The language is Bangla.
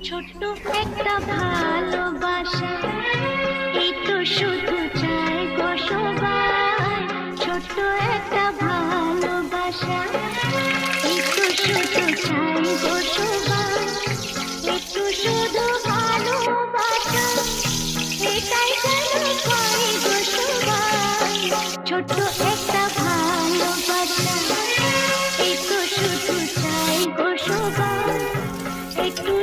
ছোট্ট একটা ভালোবাসা, এই তো শুধু চাই গো সবাই। ছোট্ট একটা ভালোবাসা, এই তো শুধু চাই গো সবাই। একটু শুধু ভালোবাসা, এটাই যেন পাই গো সবাই। ছোট্ট একটা ভালোবাসা, এই তো শুধু চাই গো সবাই। একটু